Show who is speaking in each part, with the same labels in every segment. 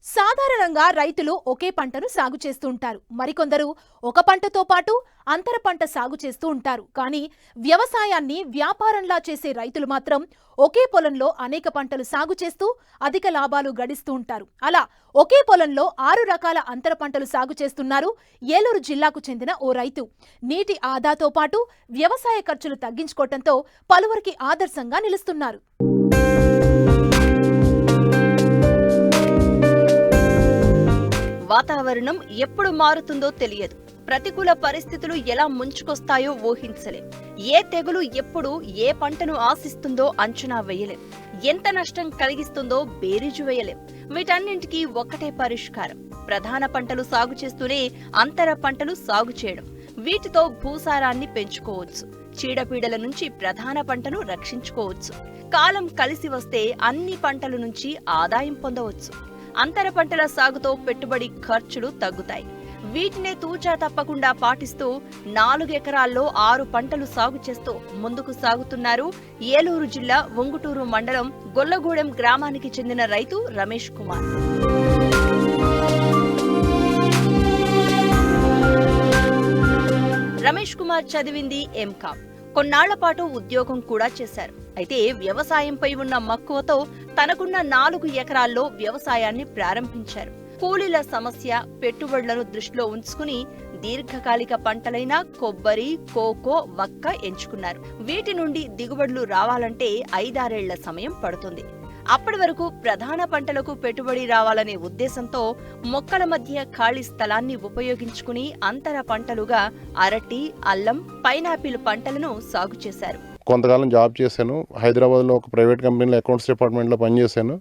Speaker 1: సాధారణంగా రైతులు ఒకే పంటను సాగు చేస్తూ ఉంటారు. మరికొందరు ఒక పంటతో పాటు అంతర పంట సాగు చేస్తూ ఉంటారు. కానీ వ్యవసాయాన్ని వ్యాపారంలా చేసే రైతులు మాత్రం ఒకే పొలంలో అనేక పంటలు సాగు చేస్తూ అధిక లాభాలు గడిస్తూ ఉంటారు. అలా ఒకే పొలంలో 6 రకాల అంతర పంటలు సాగు చేస్తున్నారు ఏలూరు జిల్లాకు చెందిన ఓ రైతు. నీటి ఆదాతో పాటు వ్యవసాయ ఖర్చులు తగ్గించుకోవడంతో పలువురికి ఆదర్శంగా నిలుస్తున్నారు.
Speaker 2: వాతావరణం ఎప్పుడు మారుతుందో తెలియదు. ప్రతికూల పరిస్థితులు ఎలా ముంచుకొస్తాయో ఊహించలేం. ఏ తెగులు ఎప్పుడు ఏ పంటను ఆశిస్తుందో అంచనా వేయలేం. ఎంత నష్టం కలిగిస్తుందో బేరీజు వేయలేం. వీటన్నింటికీ ఒక్కటే పరిష్కారం: ప్రధాన పంటలు సాగు చేస్తూనే అంతర పంటలు సాగు చేయడం. వీటితో భూసారాన్ని పెంచుకోవచ్చు, చీడపీడల నుంచి ప్రధాన పంటను రక్షించుకోవచ్చు. కాలం కలిసి వస్తే అన్ని పంటల నుంచి ఆదాయం పొందవచ్చు. అంతర పంటల సాగుతో పెట్టుబడి ఖర్చులు తగ్గుతాయి. వీటినే తూచా తప్పకుండా పాటిస్తూ 4 ఎకరాల్లో 6 పంటలు సాగు చేస్తూ ముందుకు సాగుతున్నారు ఏలూరు జిల్లా ఉంగుటూరు మండలం గొల్లగూడెం గ్రామానికి చెందిన రైతు రమేష్ కుమార్. రమేష్ కుమార్ చదివింది ఎంకామ్. కొన్నాళ్ల పాటు ఉద్యోగం కూడా చేశారు. అయితే వ్యవసాయంపై ఉన్న మక్కువతో తనకున్న 4 ఎకరాల్లో వ్యవసాయాన్ని ప్రారంభించారు. కూలీల సమస్య, పెట్టుబడులను దృష్టిలో ఉంచుకుని దీర్ఘకాలిక పంటలైన కొబ్బరి, కోకో, వక్క ఎంచుకున్నారు. వీటి నుండి దిగుబడులు రావాలంటే 5-6 ఏళ్ల సమయం పడుతుంది. అప్పటి వరకు ప్రధాన పంటలకు పెట్టుబడి రావాలనే ఉద్దేశంతో మొక్కల మధ్య ఖాళీ స్థలాన్ని ఉపయోగించుకుని అంతర పంటలుగా అరటి, అల్లం, పైనాపిల్ పంటలను సాగు చేశారు.
Speaker 3: కొంతకాలం జాబ్ చేశాను. హైదరాబాద్లో ఒక ప్రైవేట్ కంపెనీలో అకౌంట్స్ డిపార్ట్మెంట్లో పనిచేశాను.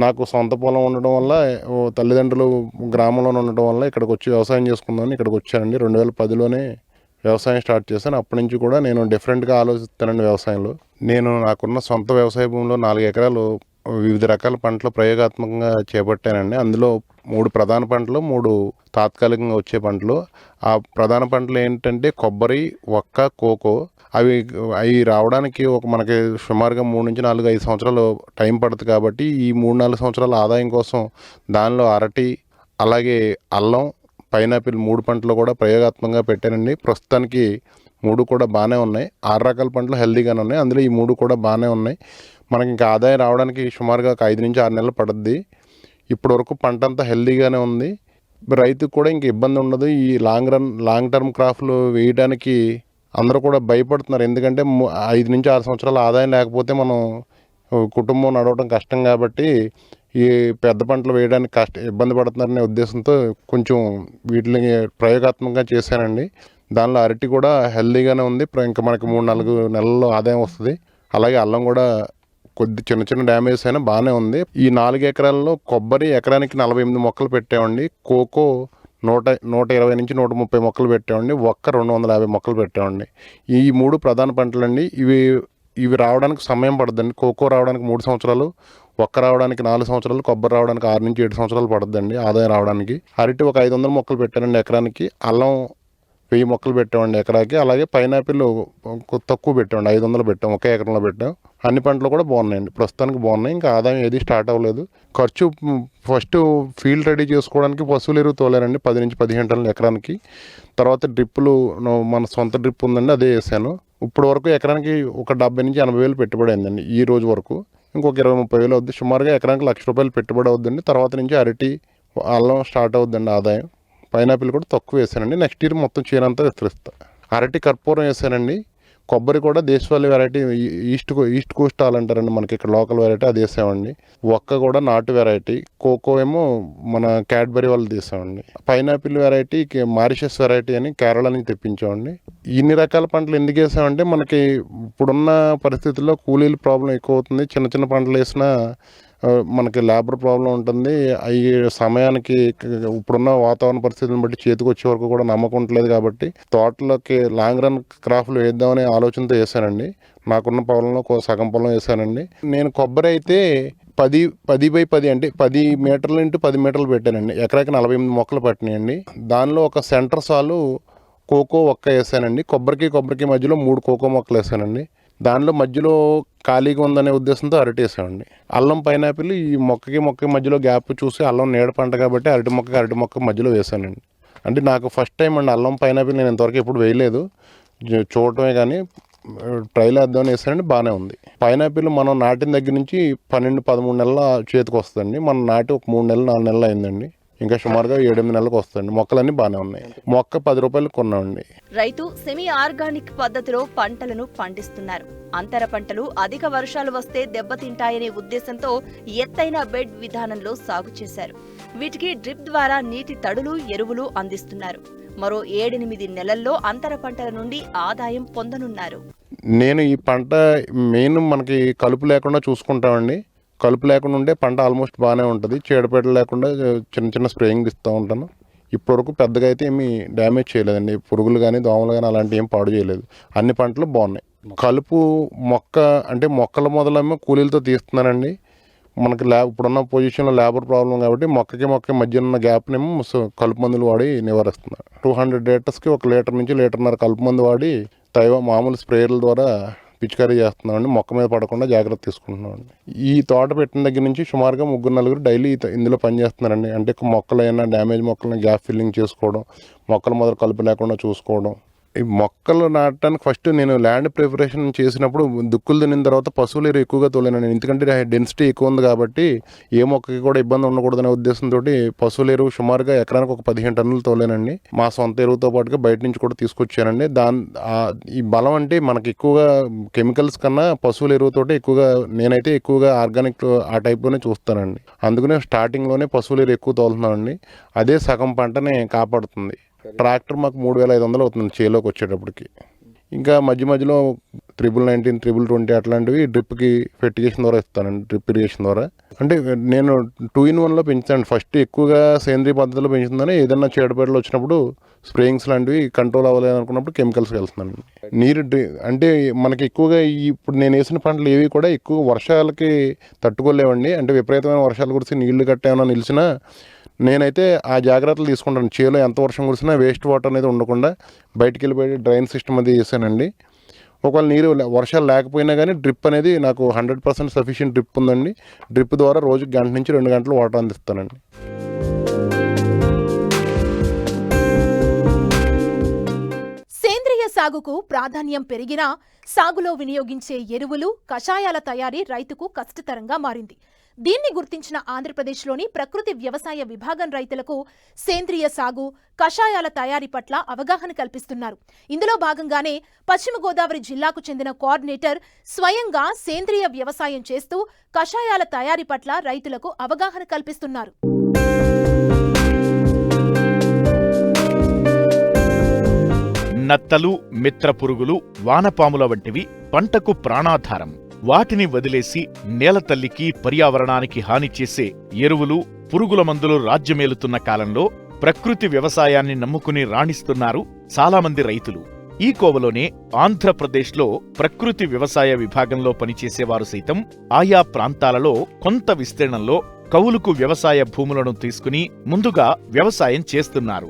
Speaker 3: నాకు సొంత పొలం ఉండడం వల్ల, తల్లిదండ్రులు గ్రామంలో ఉండడం వల్ల ఇక్కడికి వచ్చి వ్యవసాయం చేసుకుందామని ఇక్కడికి వచ్చానండి. 2010లోనే వ్యవసాయం స్టార్ట్ చేశాను. అప్పటి నుంచి కూడా నేను డిఫరెంట్గా ఆలోచిస్తానండి వ్యవసాయంలో. నాకున్న సొంత వ్యవసాయ భూమిలో 4 ఎకరాలు వివిధ రకాల పంటలు ప్రయోగాత్మకంగా చేపట్టానండి. అందులో 3 ప్రధాన పంటలు, 3 తాత్కాలికంగా వచ్చే పంటలు. ఆ ప్రధాన పంటలు ఏంటంటే కొబ్బరి, వక్క, కోకో. అవి రావడానికి మనకి సుమారుగా 3 నుంచి 4-5 సంవత్సరాలు టైం పడుతుంది. కాబట్టి ఈ 3-4 సంవత్సరాల ఆదాయం కోసం దానిలో అరటి, అలాగే అల్లం, పైనాపిల్ 3 పంటలు కూడా ప్రయోగాత్మకంగా పెట్టానండి. ప్రస్తుతానికి 3 కూడా బాగానే ఉన్నాయి. 6 రకాల పంటలు హెల్దీగానే ఉన్నాయి. అందులో ఈ 3 కూడా బాగానే ఉన్నాయి. మనకి ఇంకా ఆదాయం రావడానికి సుమారుగా 5 నుంచి 6 నెలలు పడుద్ది. ఇప్పటి వరకు పంట అంతా హెల్దీగానే ఉంది. రైతుకు కూడా ఇంక ఇబ్బంది ఉండదు. ఈ లాంగ్ టర్మ్ క్రాప్లు వేయడానికి అందరూ కూడా భయపడుతున్నారు. ఎందుకంటే 5 నుంచి 6 సంవత్సరాల ఆదాయం లేకపోతే మనం కుటుంబం నడవడం కష్టం. కాబట్టి ఈ పెద్ద పంటలు వేయడానికి ఇబ్బంది పడుతున్నారనే ఉద్దేశంతో కొంచెం వీటిని ప్రయోగాత్మకంగా చేశానండి. దానిలో అరటి కూడా హెల్దీగానే ఉంది. ఇంకా మనకి 3-4 నెలల్లో ఆదాయం వస్తుంది. అలాగే అల్లం కూడా కొద్ది చిన్న డ్యామేజ్ అయినా బాగానే ఉంది. ఈ 4 ఎకరాల్లో కొబ్బరి ఎకరానికి 48 మొక్కలు పెట్టామండి. కోకో 120 నుంచి 130 మొక్కలు పెట్టామండి. ఒక్క 250 మొక్కలు పెట్టామండి. ఈ 3 ప్రధాన పంటలండి. ఇవి రావడానికి సమయం పడుతుందండి. కోకో రావడానికి 3 సంవత్సరాలు, ఒక్క రావడానికి 4 సంవత్సరాలు, కొబ్బరి రావడానికి 6 నుంచి 7 సంవత్సరాలు పడుతుందండి ఆదాయం రావడానికి. అరటి ఒక 500 మొక్కలు పెట్టానండి ఎకరానికి. అల్లం 1000 మొక్కలు పెట్టామండి ఎకరాకి. అలాగే పైనాపిల్ తక్కువ పెట్టామండి, 500 పెట్టాం, ఒకే ఎకరంలో పెట్టాం. అన్ని పంటలు కూడా బాగున్నాయండి, ప్రస్తుతానికి బాగున్నాయి. ఇంకా ఆదాయం ఏది స్టార్ట్ అవ్వలేదు. ఖర్చు ఫస్ట్ ఫీల్డ్ రెడీ చేసుకోవడానికి పశువుల ఎరువు తోలారండి, 10 నుంచి 15 టన్నులు ఎకరానికి. తర్వాత డ్రిప్పులు మన సొంత డ్రిప్ ఉందండి, అదే వేసాను. ఇప్పుడు వరకు ఎకరానికి ఒక 70 నుంచి 80 వేలు పెట్టుబడి అయిందండి. ఈ రోజు వరకు ఇంకొక 20-30 వేలు అవుద్ది. సుమారుగా ఎకరానికి ₹1,00,000 పెట్టుబడి అవుద్దండి. తర్వాత నుంచి అరటి, అల్లం స్టార్ట్ అవుద్దండి ఆదాయం. పైనాపిల్ కూడా తక్కువ వేసానండి. నెక్స్ట్ ఇయర్ మొత్తం చీరంతా విస్తరిస్తా. అరటి కర్పూరం వేసానండి. కొబ్బరి కూడా దేశవాళీ వెరైటీ, ఈస్ట్ కోస్ట్ అంటారండి మనకి ఇక్కడ లోకల్ వెరైటీ, అది వేసామండి. ఒక్క కూడా నాటు వెరైటీ. కోకో ఏమో మన క్యాడ్బరీ వాళ్ళు తీసామండి. పైనాపిల్ వెరైటీ మారిషస్ వెరైటీ అని కేరళ నుంచి తెప్పించామండి. ఇన్ని రకాల పంటలు ఎందుకు వేసామంటే మనకి ఇప్పుడున్న పరిస్థితుల్లో కూలీల ప్రాబ్లం ఎక్కువ అవుతుంది. చిన్న పంటలు వేసినా మనకి లేబర్ ప్రాబ్లం ఉంటుంది. అవి సమయానికి ఇప్పుడున్న వాతావరణ పరిస్థితులను బట్టి చేతికి వచ్చే వరకు కూడా నమ్మకం ఉండలేదు. కాబట్టి తోటలోకి లాంగ్ రన్ క్రాప్లు వేద్దామనే ఆలోచనతో వేసానండి. నాకున్న పొలంలో సగం పొలం వేసానండి. నేను కొబ్బరి అయితే 10x10 అంటే 10 మీటర్లు ఇంటూ 10 మీటర్లు పెట్టానండి. ఎకరాకి 48 మొక్కలు పట్టినాయండి. దానిలో ఒక సెంటర్ సాలు కోకో ఒక్క వేసానండి. కొబ్బరికి మధ్యలో 3 కోకో మొక్కలు వేసానండి. దానిలో మధ్యలో ఖాళీగా ఉందనే ఉద్దేశంతో అరటి వేసామండి. అల్లం పైనాపిల్ ఈ మొక్కకి మధ్యలో గ్యాప్ చూసి అల్లం నీడ పంట కాబట్టి అరటి మొక్క మధ్యలో వేసానండి. అంటే నాకు ఫస్ట్ టైం అండి అల్లం పైనాపిల్ నేను ఇంతవరకు ఎప్పుడు వేయలేదు, చూడటమే కానీ ట్రైల్ వేద్దామని వేసానండి. బాగానే ఉంది. పైనాపిల్ మనం నాటిన దగ్గర నుంచి 12-13 నెలల చేతికి వస్తుందండి. మనం నాటి ఒక 3 నెలలు 4 నెలలు అయిందండి. ఇంకా సుమారుగా 7-8 నెలలకు వస్తుంది. మొక్కలన్నీ బాగానే ఉన్నాయి. మొక్క 10 రూపాయలు కొన్నామండి.
Speaker 2: రైతు సెమీ ఆర్గానిక్ పద్ధతిలో పంటలను పండిస్తున్నారు. అంతర పంటలు అధిక వర్షాలు వస్తే దెబ్బతింటాయనే ఉద్దేశంతో ఎత్తైన బెడ్ విధానంలో సాగు చేశారు. వీటికి డ్రిప్ ద్వారా నీటి తడులు, ఎరువులు అందిస్తున్నారు. మరో 7-8 నెలల్లో అంతర పంటల నుండి ఆదాయం పొందనున్నారు.
Speaker 3: నేను ఈ పంట మెయిన్ మనకి కలుపు లేకుండా చూసుకుంటామండి. కలుపు లేకుండా ఉంటే పంట ఆల్మోస్ట్ బాగానే ఉంటుంది. చీడపీడలు లేకుండా చిన్న స్ప్రేయింగ్ ఇస్తూ ఉంటాను. ఇప్పటివరకు పెద్దగా అయితే ఏమీ డ్యామేజ్ చేయలేదండి. పురుగులు కానీ దోమలు కానీ అలాంటివి ఏం పాడు చేయలేదు. అన్ని పంటలు బాగున్నాయి. కలుపు మొక్కల మొదలేమో కూలీలతో తీస్తున్నానండి. మనకి ఇప్పుడున్న పొజిషన్లో లేబర్ ప్రాబ్లం కాబట్టి మొక్క మధ్య ఉన్న గ్యాప్నేమో కలుపు మందులు వాడి నివారిస్తున్నారు. 200 లీటర్స్కి 1 లీటర్ నుంచి 1.5 లీటర్ కలుపు మందు వాడి మామూలు స్ప్రేయర్ల ద్వారా పిచికారీ చేస్తున్నామండి. మొక్క మీద పడకుండా జాగ్రత్త తీసుకుంటున్నామండి. ఈ తోట పెట్టిన దగ్గర నుంచి సుమారుగా 3-4 డైలీ ఇందులో పనిచేస్తున్నారండి. అంటే మొక్కలైనా డ్యామేజ్ మొక్కలను గ్యాప్ ఫిల్లింగ్ చేసుకోవడం, మొక్కల మొదలు కలుపు లేకుండా చూసుకోవడం. ఈ మొక్కలు నాటడానికి ఫస్ట్ నేను ల్యాండ్ ప్రిపరేషన్ చేసినప్పుడు దుక్కులు తినిన తర్వాత పశువులు ఎరువు ఎక్కువగా తోలేనండి. ఎందుకంటే డెన్సిటీ ఎక్కువ ఉంది కాబట్టి ఏ మొక్కకి కూడా ఇబ్బంది ఉండకూడదనే ఉద్దేశంతో పశువుల ఎరువు సుమారుగా ఎకరానికి ఒక 15 టన్నులు తోలేనండి. మా సొంత ఎరువుతో పాటుగా బయట నుంచి కూడా తీసుకొచ్చానండి. ఈ బలం అంటే మనకి ఎక్కువగా కెమికల్స్ కన్నా పశువుల ఎరువుతోటి నేనైతే ఎక్కువగా ఆర్గానిక్ ఆ టైప్లోనే చూస్తానండి. అందుకనే స్టార్టింగ్లోనే పశువుల ఎరువు ఎక్కువ తోలుతున్నామండి. అదే సగం పంటని కాపాడుతుంది. ట్రాక్టర్ మాకు 3,500 అవుతుంది చేలోకి వచ్చేటప్పటికి. ఇంకా మధ్యలో 1919, 2020 అట్లాంటివి డ్రిప్కి ఫెర్టిగేషన్ ద్వారా ఇస్తానండి. డ్రిప్ ఇరిగేషన్ ద్వారా అంటే నేను 2-in-1లో పెంచుతాను. ఫస్ట్ ఎక్కువగా సేంద్రీయ పద్ధతిలో పెంచుతుందని ఏదైనా చీడపీడలు వచ్చినప్పుడు స్ప్రేయింగ్స్ లాంటివి కంట్రోల్ అవ్వలేదు అనుకున్నప్పుడు కెమికల్స్కి వెళ్తున్నాను. నీరు అంటే మనకి ఎక్కువగా ఇప్పుడు నేను వేసిన పంటలు ఏవి కూడా ఎక్కువ వర్షాలకి తట్టుకోలేవండి. అంటే విపరీతమైన వర్షాలు కురిసి నీళ్లు గట్టేమైనా నిలిచినా నేనైతే ఆ జాగ్రత్తలు తీసుకుంటాను. చేలో ఎంత వర్షం కురిసినా వేస్ట్ వాటర్ అనేది ఉండకుండా బయటికి వెళ్ళిపోయి డ్రైన్ సిస్టమ్ అది చేశానండి. ఒకవేళ వర్షాలు లేకపోయినా కానీ డ్రిప్ అనేది నాకు 100% సఫిషియెంట్ డ్రిప్ ఉందండి. డ్రిప్ ద్వారా రోజుకి 1 నుంచి 2 గంటలు వాటర్ అందిస్తానండి.
Speaker 1: సేంద్రియ సాగుకు ప్రాధాన్యం పెరిగినా సాగులో వినియోగించే ఎరువులు, కషాయాల తయారీ రైతుకు కష్టతరంగా మారింది. దీన్ని గుర్తించిన ఆంధ్రప్రదేశ్లోని ప్రకృతి వ్యవసాయ విభాగం రైతులకు సేంద్రియ సాగు, కషాయాల తయారీ పట్ల అవగాహన కల్పిస్తున్నారు. ఇందులో భాగంగానే పశ్చిమ గోదావరి జిల్లాకు చెందిన కోఆర్డినేటర్ స్వయంగా సేంద్రియ వ్యవసాయం చేస్తూ కషాయాల తయారీ పట్ల రైతులకు అవగాహన కల్పిస్తున్నారు.
Speaker 4: నత్తలు, మిత్ర పురుగులు, వానపాముల వంటివి పంటకు ప్రాణాధారం. వాటిని వదిలేసి నేలతల్లికి, పర్యావరణానికి హాని చేసే ఎరువులు, పురుగుల మందులు రాజ్యమేలుతున్న కాలంలో ప్రకృతి వ్యవసాయాన్ని నమ్ముకుని రాణిస్తున్నారు చాలామంది రైతులు. ఈ కోవలోనే ఆంధ్రప్రదేశ్లో ప్రకృతి వ్యవసాయ విభాగంలో పనిచేసేవారు సైతం ఆయా ప్రాంతాలలో కొంత విస్తీర్ణంలో కౌలుకు వ్యవసాయ భూములను తీసుకుని ముందుగా వ్యవసాయం చేస్తున్నారు.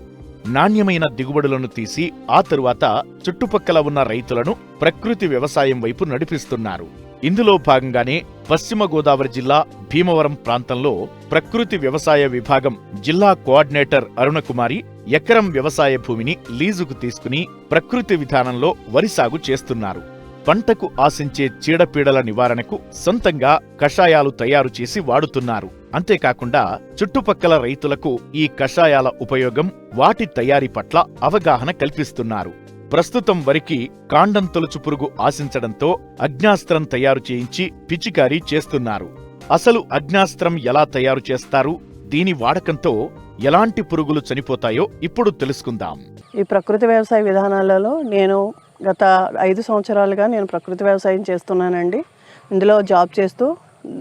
Speaker 4: నాణ్యమైన దిగుబడులను తీసి ఆ తరువాత చుట్టుపక్కల ఉన్న రైతులను ప్రకృతి వ్యవసాయం వైపు నడిపిస్తున్నారు. ఇందులో భాగంగానే పశ్చిమ గోదావరి జిల్లా భీమవరం ప్రాంతంలో ప్రకృతి వ్యవసాయ విభాగం జిల్లా కోఆర్డినేటర్ అరుణకుమారి ఎకరం వ్యవసాయ భూమిని లీజుకు తీసుకుని ప్రకృతి విధానంలో వరి సాగు చేస్తున్నారు. పంటకు ఆశించే చీడపీడల నివారణకు సొంతంగా కషాయాలు తయారు చేసి వాడుతున్నారు. అంతేకాకుండా చుట్టుపక్కల రైతులకు ఈ కషాయాల ఉపయోగం, వాటి తయారీ పట్ల అవగాహన కల్పిస్తున్నారు. ప్రస్తుతం వరికి కాండం తొలుచు పురుగు ఆశించడంతో అగ్నాస్త్రం తయారు చేయించి పిచికారీ చేస్తున్నారు. అసలు అగ్నాస్త్రం ఎలా తయారు చేస్తారు, దీని వాడకంతో ఎలాంటి పురుగులు చనిపోతాయో ఇప్పుడు తెలుసుకుందాం.
Speaker 5: ఈ ప్రకృతి వ్యవసాయ విధానాలలో నేను గత 5 సంవత్సరాలుగా నేను ప్రకృతి వ్యవసాయం చేస్తున్నానండి. ఇందులో జాబ్ చేస్తూ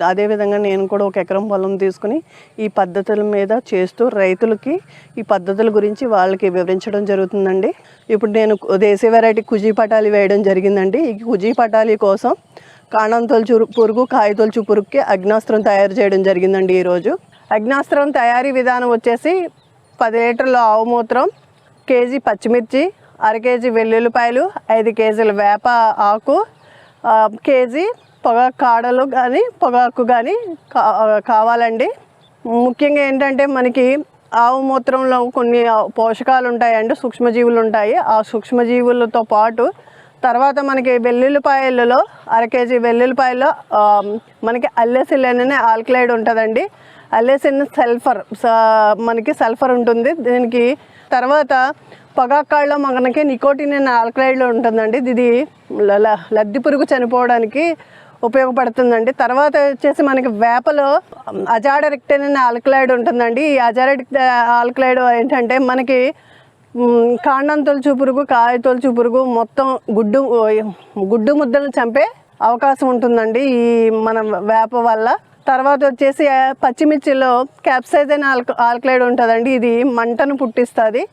Speaker 5: అదేవిధంగా నేను కూడా 1 ఎకరం పొలం తీసుకుని ఈ పద్ధతుల మీద చేస్తూ రైతులకి ఈ పద్ధతుల గురించి వాళ్ళకి వివరించడం జరుగుతుందండి. ఇప్పుడు నేను దేశీ వెరైటీ కుజీ పటాలి వేయడం జరిగిందండి. ఈ కుజీ పటాలి కోసం కాండం తొలుచు పురుగు, కాయ తొలుచు పురుగుకి అగ్నాస్త్రం తయారు చేయడం జరిగిందండి. ఈరోజు అగ్నాస్త్రం తయారీ విధానం వచ్చేసి 10 లీటర్ల ఆవు మూత్రం, కేజీ పచ్చిమిర్చి, 1/2 కేజీ వెల్లుల్లిపాయలు, 5 కేజీల వేప ఆకు, కేజీ పొగాకు కాడలు కానీ పొగాకు కానీ కావాలండి. ముఖ్యంగా ఏంటంటే మనకి ఆవు మూత్రంలో కొన్ని పోషకాలు ఉంటాయండి, సూక్ష్మజీవులు ఉంటాయి. ఆ సూక్ష్మజీవులతో పాటు తర్వాత మనకి వెల్లుల్లిపాయలలో 1/2 కేజీ వెల్లుల్లిపాయల్లో మనకి అల్లెసిలిన్ అనే ఆల్కలైడ్ ఉంటుందండి. అల్లెసిన్ మనకి సల్ఫర్ ఉంటుంది దీనికి. తర్వాత పొగాకాళ్ళలో మనకి నికోటిన్ అనే ఆల్కలైడ్ ఉంటుందండి. ఇది లద్ది పురుగు చనిపోవడానికి ఉపయోగపడుతుందండి. తర్వాత వచ్చేసి మనకి వేపలో అజాడరిక్టిన్ అనే ఆల్కలైడ్ ఉంటుందండి. ఈ ఆల్కలైడ్ ఏంటంటే మనకి కాండం తొలుచు పురుగు, కాయ తొలుచు పురుగు మొత్తం గుడ్డు ముద్దలను చంపే అవకాశం ఉంటుందండి ఈ మన వేప వల్ల. తర్వాత వచ్చేసి పచ్చిమిర్చిలో క్యాప్సైజ్ అనే ఆల్కలైడ్ ఉంటుందండి. ఇది మంటను పుట్టిస్తుంది.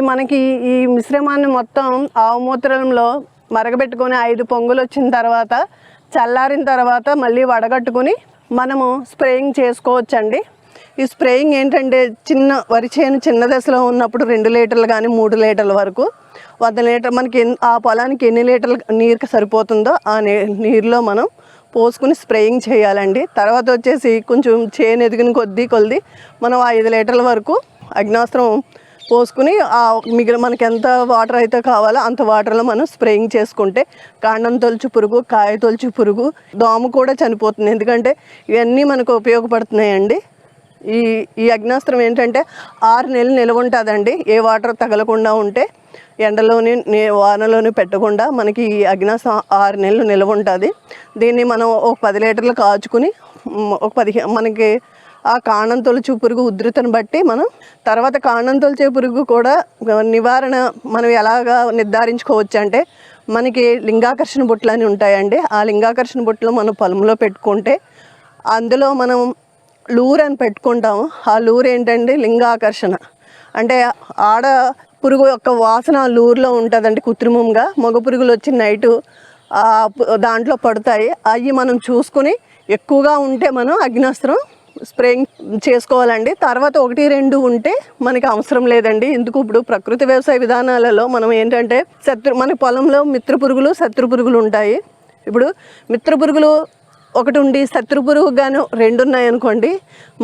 Speaker 5: మనకి ఈ మిశ్రమాన్ని మొత్తం ఆవు మూత్రంలో మరగబెట్టుకొని 5 పొంగులు వచ్చిన తర్వాత చల్లారిన తర్వాత మళ్ళీ వడగట్టుకుని మనము స్ప్రేయింగ్ చేసుకోవచ్చండి. ఈ స్ప్రేయింగ్ ఏంటంటే వరి చేను చిన్న దశలో ఉన్నప్పుడు 2 లీటర్లు కానీ 3 లీటర్ల వరకు 100 లీటర్ మనకి ఆ పొలానికి ఎన్ని లీటర్లు నీరుకి సరిపోతుందో ఆ నీరులో మనం పోసుకుని స్ప్రేయింగ్ చేయాలండి. తర్వాత వచ్చేసి కొంచెం చేను ఎదిగిన కొద్ది మనం 5 లీటర్ల వరకు అగ్నాస్త్రం పోసుకుని మనకి ఎంత వాటర్ అయితే కావాలో అంత వాటర్లో మనం స్ప్రేయింగ్ చేసుకుంటే కాండం తొలుచు పురుగు, కాయ తొలుచు పురుగు, దోమ కూడా చనిపోతుంది. ఎందుకంటే ఇవన్నీ మనకు ఉపయోగపడుతున్నాయండి. ఈ అగ్నాస్త్రం ఏంటంటే 6 నెలలు నిల్వ ఉంటుందండి. ఏ వాటర్ తగలకుండా ఉంటే ఎండలోని వానలోని పెట్టకుండా మనకి ఈ అగ్నాస్త్రం 6 నెలలు నిల్వ ఉంటుంది. దీన్ని మనం ఒక 10 లీటర్లు కాచుకుని ఒక 15 మనకి ఆ కాండం తొలుచు పురుగు ఉధృతిని బట్టి మనం తర్వాత కాండం తొలిచే పురుగు కూడా నివారణ మనం ఎలాగా నిర్ధారించుకోవచ్చు అంటే మనకి లింగాకర్షణ బుట్టలు అని ఉంటాయండి. ఆ లింగాకర్షణ బుట్టలు మనం పొలంలో పెట్టుకుంటే అందులో మనం లూర్ అని పెట్టుకుంటాము. ఆ లూర్ ఏంటంటే లింగాకర్షణ అంటే ఆడ పురుగు యొక్క వాసన లూర్లో ఉంటుందండి కృత్రిమంగా. మగ పురుగులు వచ్చి నైటు దాంట్లో పడతాయి. అవి మనం చూసుకుని ఎక్కువగా ఉంటే మనం అగ్నాస్త్రం స్ప్రేయింగ్ చేసుకోవాలండి. తర్వాత 1-2 ఉంటే మనకి అవసరం లేదండి. ఎందుకు ఇప్పుడు ప్రకృతి వ్యవసాయ విధానాలలో మనం ఏంటంటే మన పొలంలో మిత్ర పురుగులు, శత్రు పురుగులు ఉంటాయి. ఇప్పుడు మిత్ర పురుగులు 1 ఉండి శత్రు పురుగు గాను 2 ఉన్నాయనుకోండి,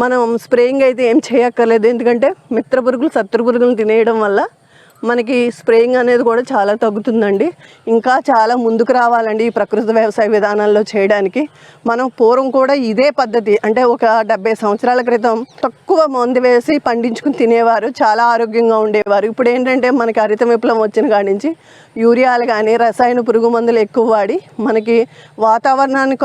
Speaker 5: మనం స్ప్రేయింగ్ అయితే ఏం చేయక్కర్లేదు. ఎందుకంటే మిత్ర పురుగులు శత్రు పురుగులను తినేయడం వల్ల మనకి స్ప్రేయింగ్ అనేది కూడా చాలా తగ్గుతుందండి. ఇంకా చాలా ముందుకు రావాలండి ఈ ప్రకృతి వ్యవసాయ విధానాల్లో చేయడానికి. మనం పూర్వం కూడా ఇదే పద్ధతి అంటే ఒక 70 సంవత్సరాల క్రితం తక్కువ మందు వేసి పండించుకుని తినేవారు, చాలా ఆరోగ్యంగా ఉండేవారు. ఇప్పుడు ఏంటంటే మనకి హరిత విప్లవం వచ్చిన కాడి నుంచి యూరియాలు కానీ రసాయన పురుగు మందులు ఎక్కువ వాడి మనకి వాతావరణాన్ని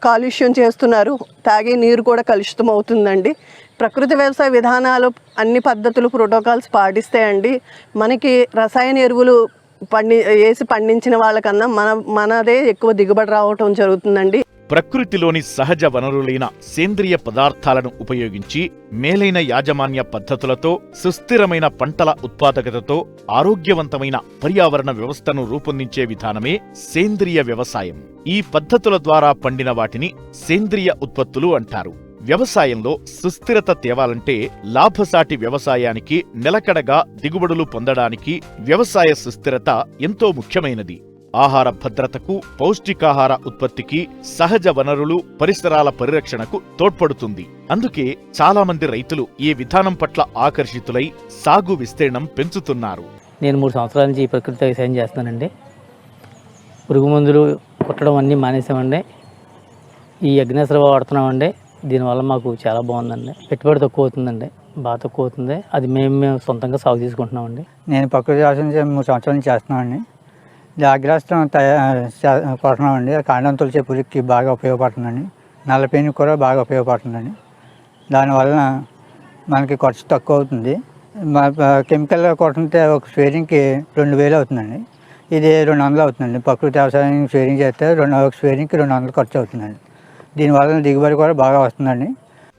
Speaker 5: కాలుష్యం చేస్తున్నారు. తాగే నీరు కూడా కలుషితం అవుతుందండి. ప్రకృతి వ్యవసాయ విధానాలు అన్ని పద్ధతులు ప్రోటోకాల్స్ పాటిస్తాయండి. మనకి రసాయన ఎరువులు వేసి పండించిన వాళ్ళకన్నా మనదే ఎక్కువ దిగుబడి రావటం జరుగుతుందండి.
Speaker 4: ప్రకృతిలోని సహజ వనరులైన సేంద్రియ పదార్థాలను ఉపయోగించి మేలైన యాజమాన్య పద్ధతులతో సుస్థిరమైన పంటల ఉత్పాదకతతో ఆరోగ్యవంతమైన పర్యావరణ వ్యవస్థను రూపొందించే విధానమే సేంద్రియ వ్యవసాయం. ఈ పద్ధతుల ద్వారా పండిన వాటిని సేంద్రియ ఉత్పత్తులు అంటారు. వ్యవసాయంలో సుస్థిరత తేవాలంటే లాభసాటి వ్యవసాయానికి, నిలకడగా దిగుబడులు పొందడానికి వ్యవసాయ సుస్థిరత ఎంతో ముఖ్యమైనది. ఆహార భద్రతకు, పౌష్టికాహార ఉత్పత్తికి, సహజ వనరులు, పరిసరాల పరిరక్షణకు తోడ్పడుతుంది. అందుకే చాలా మంది రైతులు ఈ విధానం పట్ల ఆకర్షితులై సాగు విస్తీర్ణం పెంచుతున్నారు.
Speaker 6: నేను 3 సంవత్సరాల నుంచి ఈ ప్రకృతి వ్యవసాయం చేస్తున్నానండి. పురుగు మందులు కొట్టడం అన్నీ మానేసామండి. ఈ అగ్నేశ్వర వాడుతున్నామండి. దీనివల్ల మాకు చాలా బాగుందండి. పెట్టుబడి తక్కువ అవుతుందండి, బాగా తక్కువ అవుతుంది. అది మేము సొంతంగా సాగు చేసుకుంటున్నామండి.
Speaker 7: నేను ప్రకృతి వ్యవసాయం 3 సంవత్సరాల నుంచి చేస్తున్నామండి. అగ్నాస్త్రం కొడుతున్నామండి. కాండం తొలిచే పురుగుకి బాగా ఉపయోగపడుతుందండి. నల్లపేనుకి కూడా బాగా ఉపయోగపడుతుందండి. దానివల్ల మనకి ఖర్చు తక్కువ అవుతుంది. కెమికల్ కొట్టుంటే ఒక స్ప్రేయింగ్కి 2000 అవుతుందండి. ఇది 200 అవుతుందండి. ప్రకృతి వ్యవసాయం స్ప్రేయింగ్ చేస్తే ఒక స్ప్రేయింగ్కి 200 ఖర్చు అవుతుందండి. దీనివల్ల దిగుబడి కూడా బాగా వస్తుందండి.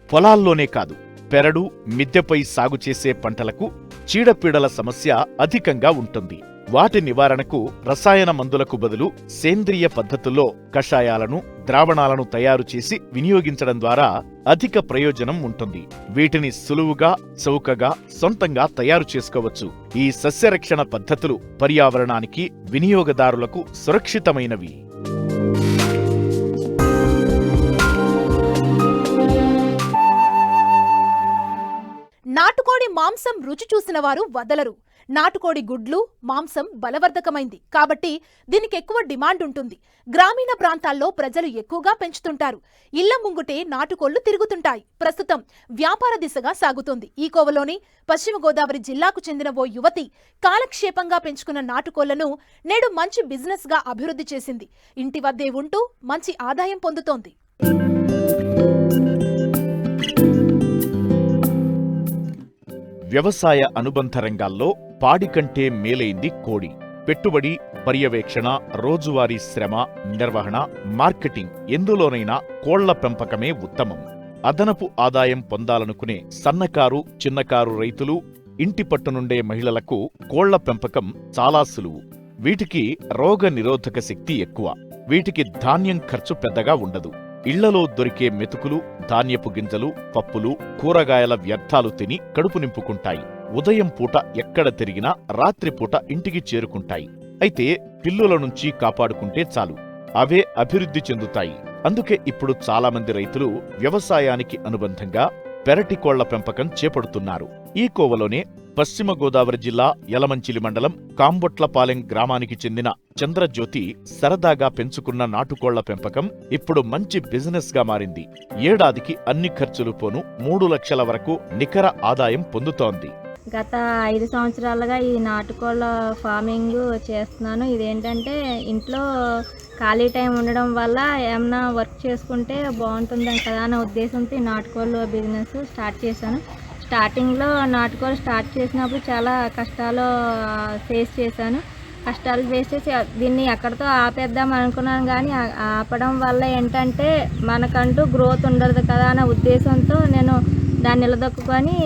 Speaker 4: పొలాల్లోనే కాదు, పెరడు, మిద్దెపై సాగు చేసే పంటలకు చీడపీడల సమస్య అధికంగా ఉంటుంది. వాటి నివారణకు రసాయన మందులకు బదులు సేంద్రియ పద్ధతుల్లో కషాయాలను, ద్రావణాలను తయారు చేసి వినియోగించడం ద్వారా అధిక ప్రయోజనం ఉంటుంది. వీటిని సులువుగా, చౌకగా సొంతంగా తయారు చేసుకోవచ్చు. ఈ సస్యరక్షణ పద్ధతులు పర్యావరణానికి, వినియోగదారులకు సురక్షితమైనవి.
Speaker 1: నాటుకోడి మాంసం రుచి చూసిన వారు వదలరు. నాటుకోడి గుడ్లు, మాంసం బలవర్ధకమైంది కాబట్టి దీనికి ఎక్కువ డిమాండ్ ఉంటుంది. గ్రామీణ ప్రాంతాల్లో ప్రజలు ఎక్కువగా పెంచుతుంటారు. ఇళ్ల ముంగుటే నాటుకోళ్లు తిరుగుతుంటాయి. ప్రస్తుతం వ్యాపార దిశగా సాగుతోంది. ఈ కోవలోని పశ్చిమ గోదావరి జిల్లాకు చెందిన ఓ యువతి కాలక్షేపంగా పెంచుకున్న నాటుకోళ్లను నేడు మంచి బిజినెస్ గా అభివృద్ధి చేసింది. ఇంటి వద్దే ఉంటూ మంచి ఆదాయం పొందుతోంది.
Speaker 4: వ్యవసాయ అనుబంధ రంగాల్లో పాడి కంటే మేలైంది కోడి. పెట్టుబడి, పర్యవేక్షణ, రోజువారీ శ్రమ, నిర్వహణ, మార్కెటింగ్ ఎందులోనైనా కోళ్ల పెంపకమే ఉత్తమం. అదనపు ఆదాయం పొందాలనుకునే సన్నకారు, చిన్నకారు రైతులు, ఇంటి పట్టునుండే మహిళలకు కోళ్ల పెంపకం చాలా సులువు. వీటికి రోగ నిరోధక శక్తి ఎక్కువ. వీటికి ధాన్యం ఖర్చు పెద్దగా ఉండదు. ఇళ్లలో దొరికే మెతుకులు, ధాన్యపు గింజలు, పప్పులు, కూరగాయల వ్యర్థాలు తిని కడుపు నింపుకుంటాయి. ఉదయం పూట ఎక్కడ తిరిగినా రాత్రిపూట ఇంటికి చేరుకుంటాయి. అయితే పిల్లుల నుంచి కాపాడుకుంటే చాలు, అవే అభివృద్ధి చెందుతాయి. అందుకే ఇప్పుడు చాలామంది రైతులు వ్యవసాయానికి అనుబంధంగా పెరటి కోళ్ల పెంపకం చేపడుతున్నారు. ఈ కోవలోనే పశ్చిమ గోదావరి జిల్లా యలమంచిలి మండలం కాంబొట్లపాలెం గ్రామానికి చెందిన చంద్రజ్యోతి సరదాగా పెంచుకున్న నాటుకోళ్ల పెంపకం ఇప్పుడు మంచి బిజినెస్ గా మారింది. ఏడాదికి అన్ని ఖర్చులు పోను 3 లక్షల వరకు నికర ఆదాయం పొందుతోంది.
Speaker 8: గత 5 సంవత్సరాలుగా ఈ నాటుకోళ్ల ఫార్మింగ్ చేస్తున్నాను. ఇదేంటంటే ఇంట్లో ఖాళీ టైం ఉండడం వల్ల ఏమన్నా వర్క్ చేసుకుంటే బాగుంటుందని కదా అనే ఉద్దేశంతో ఈ నాటుకోళ్ళ బిజినెస్ స్టార్ట్ చేశాను. స్టార్టింగ్లో నాటుకోళ్ళు స్టార్ట్ చేసినప్పుడు చాలా కష్టాలు ఫేస్ చేశాను. కష్టాలు ఫేస్ చేసి దీన్ని ఎక్కడితో ఆపేద్దాం అనుకున్నాను. కానీ ఆపడం వల్ల ఏంటంటే మనకంటూ గ్రోత్ ఉండదు కదా అనే ఉద్దేశంతో నేను దాన్ని నిలదొక్కుని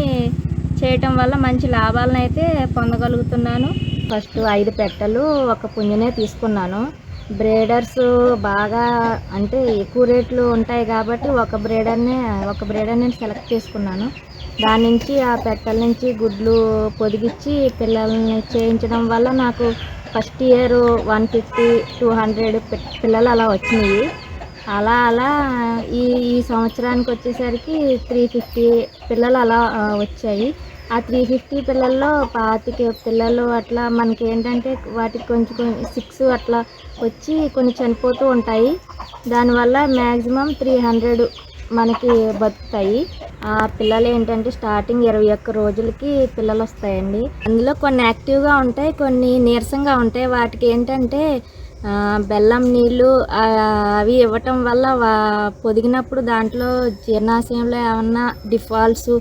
Speaker 8: చేయటం వల్ల మంచి లాభాలను అయితే పొందగలుగుతున్నాను. ఫస్ట్ 5 పెట్టెలు ఒక పుంజునే తీసుకున్నాను. బ్రీడర్స్ బాగా అంటే ఎక్కువ రేట్లు ఉంటాయి కాబట్టి ఒక బ్రీడర్ని సెలెక్ట్ చేసుకున్నాను. దాని నుంచి ఆ పెట్టెల నుంచి గుడ్లు పొదిగిచ్చి పిల్లల్ని చేయించడం వల్ల నాకు ఫస్ట్ ఇయర్ 150-200 పిల్లలు అలా వచ్చినాయి. అలా ఈ సంవత్సరానికి వచ్చేసరికి 350 పిల్లలు అలా వచ్చాయి. ఆ 350 పిల్లల్లో 25 పిల్లలు అట్లా మనకి ఏంటంటే వాటికి కొంచెం 6 అట్లా వచ్చి కొన్ని చనిపోతూ ఉంటాయి. దానివల్ల మ్యాక్సిమం 300 మనకి బతుకుతాయి. ఆ పిల్లలు ఏంటంటే స్టార్టింగ్ 21 రోజులకి పిల్లలు వస్తాయండి. అందులో కొన్ని యాక్టివ్గా ఉంటాయి, కొన్ని నీరసంగా ఉంటాయి. వాటికి ఏంటంటే బెల్లం నీళ్ళు అవి ఇవ్వటం వల్ల పొదిగినప్పుడు దాంట్లో జీర్ణాశయంలో ఏమన్నా డిఫాల్ట్స్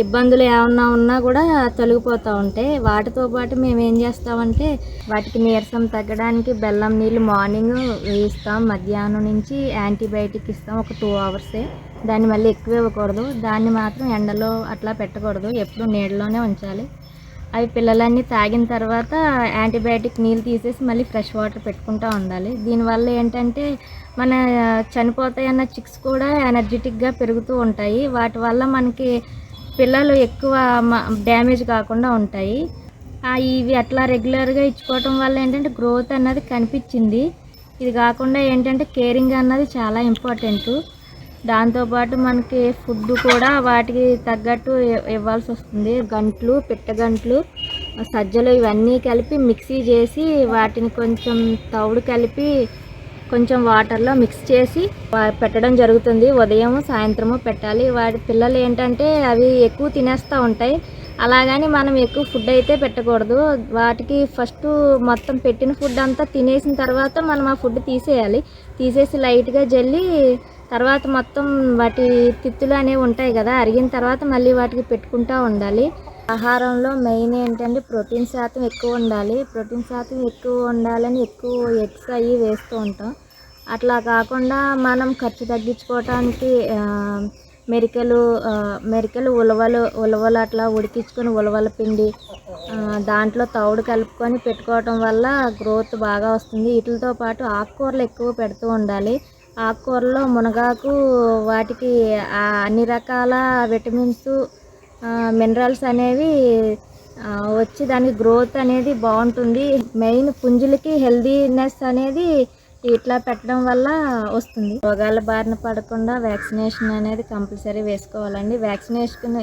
Speaker 8: ఇబ్బందులు ఏమన్నా ఉన్నా కూడా తొలగిపోతూ ఉంటాయి. వాటితో పాటు మేము ఏం చేస్తామంటే వాటికి నీరసం తగ్గడానికి బెల్లం నీళ్ళు మార్నింగ్ ఇస్తాం, మధ్యాహ్నం నుంచి యాంటీబయాటిక్ ఇస్తాం. ఒక 2 అవర్సే, దాన్ని మళ్ళీ ఎక్కువ ఇవ్వకూడదు. దాన్ని మాత్రం ఎండలో అట్లా పెట్టకూడదు, ఎప్పుడు నీళ్ళలోనే ఉంచాలి. అవి పిల్లలన్నీ తాగిన తర్వాత యాంటీబయాటిక్ నీళ్ళు తీసేసి మళ్ళీ ఫ్రెష్ వాటర్ పెట్టుకుంటూ ఉండాలి. దీనివల్ల ఏంటంటే మన చనిపోతాయన్న చిక్స్ కూడా ఎనర్జెటిక్గా పెరుగుతూ ఉంటాయి. వాటి వల్ల మనకి పిల్లలు ఎక్కువ డ్యామేజ్ కాకుండా ఉంటాయి. ఇవి అట్లా రెగ్యులర్గా ఇచ్చుకోవటం వల్ల ఏంటంటే గ్రోత్ అన్నది కనిపించింది. ఇది కాకుండా ఏంటంటే కేరింగ్ అన్నది చాలా ఇంపార్టెంట్. దాంతోపాటు మనకి ఫుడ్ కూడా వాటికి తగ్గట్టు ఇవ్వాల్సి వస్తుంది. గంట్లు, పిట్టగంట్లు, సజ్జలు ఇవన్నీ కలిపి మిక్సీ చేసి వాటిని కొంచెం తౌడు కలిపి కొంచెం వాటర్లో మిక్స్ చేసి పెట్టడం జరుగుతుంది. ఉదయం సాయంత్రము పెట్టాలి. వాటి పిల్లలు ఏంటంటే అవి ఎక్కువ తినేస్తూ ఉంటాయి. అలాగని మనం ఎక్కువ ఫుడ్ అయితే పెట్టకూడదు. వాటికి ఫస్ట్ మొత్తం పెట్టిన ఫుడ్ అంతా తినేసిన తర్వాత మనం ఆ ఫుడ్ తీసేసి లైట్గా జల్లి తర్వాత మొత్తం వాటి తిత్తులు అనేవి ఉంటాయి కదా, అరిగిన తర్వాత మళ్ళీ వాటికి పెట్టుకుంటూ ఉండాలి. ఆహారంలో మెయిన్ ఏంటంటే ప్రోటీన్ శాతం ఎక్కువ ఉండాలి. ప్రోటీన్ శాతం ఎక్కువ ఉండాలని ఎక్కువ ఎగ్స్ అవి వేస్తూ ఉంటాం. అట్లా కాకుండా మనం ఖర్చు తగ్గించుకోవటానికి మెరికలు ఉలవలు అట్లా ఉడికించుకొని ఉలవల పిండి దాంట్లో తౌడు కలుపుకొని పెట్టుకోవటం వల్ల గ్రోత్ బాగా వస్తుంది. వీటితో పాటు ఆకుకూరలు ఎక్కువ పెడుతూ ఉండాలి. ఆకుకూరలో మునగాకు వాటికి అన్ని రకాల విటమిన్స్ మినరల్స్ అనేవి వచ్చి దానికి గ్రోత్ అనేది బాగుంటుంది. మెయిన్ పుంజులకి హెల్దీనెస్ అనేది ఇట్లా పెట్టడం వల్ల వస్తుంది. రోగాల బారిన పడకుండా వ్యాక్సినేషన్ అనేది కంపల్సరీ వేసుకోవాలండి. వ్యాక్సినేషన్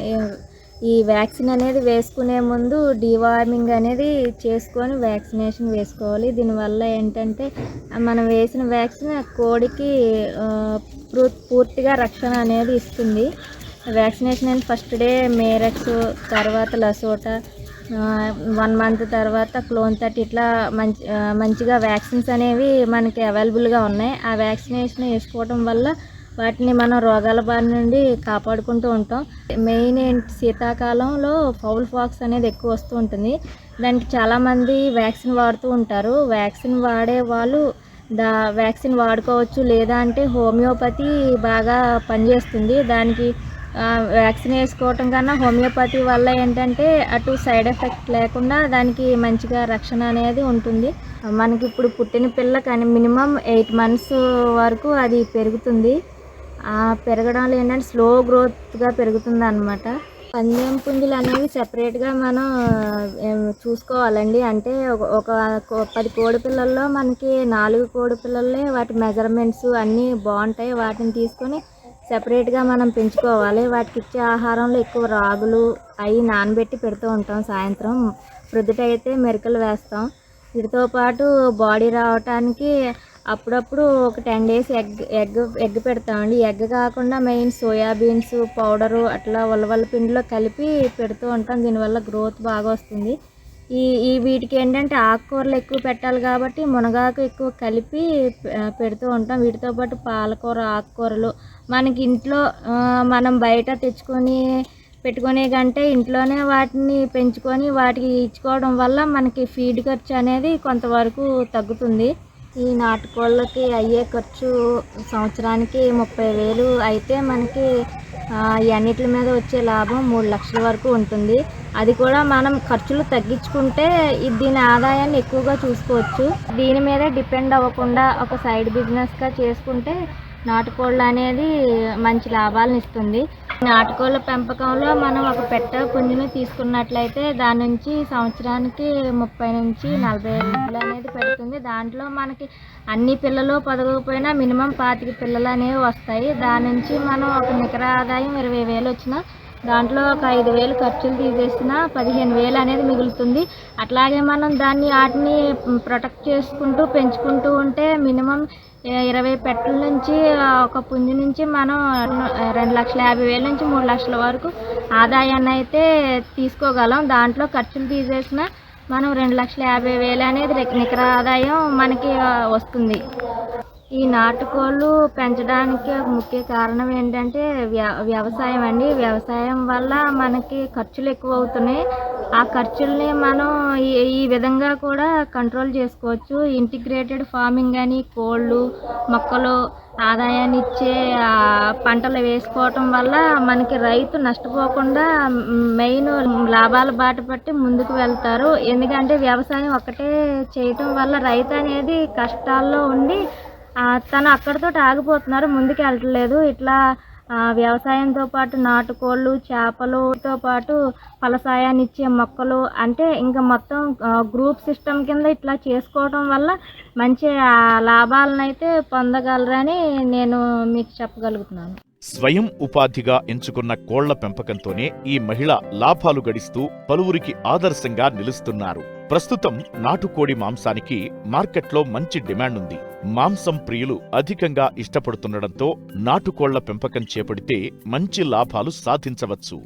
Speaker 8: ఈ వ్యాక్సిన్ అనేది వేసుకునే ముందు డీవార్మింగ్ అనేది చేసుకొని వ్యాక్సినేషన్ వేసుకోవాలి. దీనివల్ల ఏంటంటే మనం వేసిన వ్యాక్సిన్ కోడికి పూర్తిగా రక్షణ అనేది ఇస్తుంది. వ్యాక్సినేషన్ అనేది ఫస్ట్ డే మేరక్స్, తర్వాత లసోటా, 1 మంత్ తర్వాత క్లోన్ 30 ఇట్లా మంచిగా వ్యాక్సిన్స్ అనేవి మనకి అవైలబుల్గా ఉన్నాయి. ఆ వ్యాక్సినేషన్ వేసుకోవడం వల్ల వాటిని మనం రోగాల బారి నుండి కాపాడుకుంటూ ఉంటాం. మెయిన్ శీతాకాలంలో ఫౌల్ ఫాక్స్ అనేది ఎక్కువ వస్తూ ఉంటుంది. దానికి చాలామంది వ్యాక్సిన్ వాడుతూ ఉంటారు. వ్యాక్సిన్ వాడే వాళ్ళు వ్యాక్సిన్ వాడుకోవచ్చు, లేదా అంటే హోమియోపతి బాగా పనిచేస్తుంది. దానికి వ్యాక్సిన్ వేసుకోవటం కన్నా హోమియోపతి వల్ల ఏంటంటే అటు సైడ్ ఎఫెక్ట్ లేకుండా దానికి మంచిగా రక్షణ అనేది ఉంటుంది. మనకి ఇప్పుడు పుట్టిన పిల్ల కానీ మినిమం 8 మంత్స్ వరకు అది పెరుగుతుంది. పెరగడంలో ఏంటంటే స్లో గ్రోత్గా పెరుగుతుంది అన్నమాట. పందెం పుంజులు అనేవి సెపరేట్గా మనం చూసుకోవాలండి. అంటే ఒక 10 కోడి పిల్లల్లో మనకి 4 కోడి పిల్లలే వాటి మెజర్మెంట్స్ అన్నీ బాగుంటాయి. వాటిని తీసుకొని సెపరేట్గా మనం పెంచుకోవాలి. వాటికి ఇచ్చే ఆహారంలో ఎక్కువ రాగులు అవి నానబెట్టి పెడుతూ ఉంటాం. సాయంత్రం ప్రొద్దుటైతే మెరకలు వేస్తాం. వీటితో పాటు బాడీ రావటానికి అప్పుడప్పుడు ఒక 10 days ఎగ్ పెడతామండి. ఎగ్ కాకుండా మెయిన్ సోయాబీన్స్ పౌడరు అట్లా ఉలవల పిండిలో కలిపి పెడుతూ ఉంటాం. దీనివల్ల గ్రోత్ బాగా వస్తుంది. వీటికి ఏంటంటే ఆకుకూరలు ఎక్కువ పెట్టాలి కాబట్టి మునగాకు ఎక్కువ కలిపి పెడుతూ ఉంటాం. వీటితో పాటు పాలకూర, ఆకుకూరలు మనకి ఇంట్లో మనం బయట తెచ్చుకొని పెట్టుకునే కంటే ఇంట్లోనే వాటిని పెంచుకొని వాటికి ఇచ్చుకోవడం వల్ల మనకి ఫీడ్ ఖర్చు అనేది కొంతవరకు తగ్గుతుంది. ఈ నాటుకోళ్ళకి అయ్యే ఖర్చు సంవత్సరానికి 30,000 అయితే మనకి అన్నిటి మీద వచ్చే లాభం 3 లక్షల వరకు ఉంటుంది. అది కూడా మనం ఖర్చులు తగ్గించుకుంటే దీని ఆదాయాన్ని ఎక్కువగా చూసుకోవచ్చు. దీని మీదే డిపెండ్ అవ్వకుండా ఒక సైడ్ బిజినెస్గా చేసుకుంటే నాటుకోళ్ళు అనేది మంచి లాభాలను ఇస్తుంది. నాటుకోళ్ళ పెంపకంలో మనం ఒక పెట్ట పుంజుని తీసుకున్నట్లయితే దాని నుంచి సంవత్సరానికి 30 నుంచి 40 గుడ్లు అనేది పెడుతుంది. దాంట్లో మనకి అన్ని పిల్లలు పదకపోయినా మినిమం 25 పిల్లలు అనేవి వస్తాయి. దాని నుంచి మనం ఒక నికర ఆదాయం 20,000 వచ్చినా దాంట్లో ఒక 5,000 ఖర్చులు తీసేసినా 15,000 అనేది మిగులుతుంది. అట్లాగే మనం వాటిని ప్రొటెక్ట్ చేసుకుంటూ పెంచుకుంటూ ఉంటే మినిమం 20 పెట్టల నుంచి ఒక పుంజు నుంచి మనం 2,50,000 నుంచి 3 లక్షల వరకు ఆదాయాన్ని అయితే తీసుకోగలం. దాంట్లో ఖర్చులు తీసేసిన మనం 2,50,000 అనేది నికర ఆదాయం మనకి వస్తుంది. ఈ నాటుకోళ్ళు పెంచడానికి ముఖ్య కారణం ఏంటంటే వ్యవసాయం అండి. వ్యవసాయం వల్ల మనకి ఖర్చులు ఎక్కువ అవుతున్నాయి. ఆ ఖర్చుల్ని మనం ఈ విధంగా కూడా కంట్రోల్ చేసుకోవచ్చు. ఇంటిగ్రేటెడ్ ఫార్మింగ్ అని కోళ్ళు, మొక్కలు ఆదాయాన్ని ఇచ్చే పంటలు వేసుకోవటం వల్ల మనకి రైతు నష్టపోకుండా మెయిన్ లాభాల బాట పట్టి ముందుకు వెళ్తారు. ఎందుకంటే వ్యవసాయం ఒక్కటే చేయటం వల్ల రైతు అనేది కష్టాల్లో ఉండి తను అక్కడితో ఆగిపోతున్నారు, ముందుకు వెళ్ళట్లేదు. ఇట్లా వ్యవసాయంతో పాటు నాటుకోళ్ళు, చేపలతో పాటు ఫలసాయాన్ని ఇచ్చే మొక్కలు అంటే ఇంకా మొత్తం గ్రూప్ సిస్టమ్ కింద ఇట్లా చేసుకోవడం వల్ల మంచి లాభాలను అయితే పొందగలరని నేను మీకు చెప్పగలుగుతున్నాను.
Speaker 4: స్వయం ఉపాధిగా ఎంచుకున్న కోళ్ల పెంపకంతోనే ఈ మహిళ లాభాలు గడిస్తూ పలువురికి ఆదర్శంగా నిలుస్తున్నారు. ప్రస్తుతం నాటుకోడి మాంసానికి మార్కెట్లో మంచి డిమాండ్ ఉంది. మాంసం ప్రియులు అధికంగా ఇష్టపడుతుండటంతో నాటుకోళ్ల పెంపకం చేపడితే మంచి లాభాలు సాధించవచ్చు.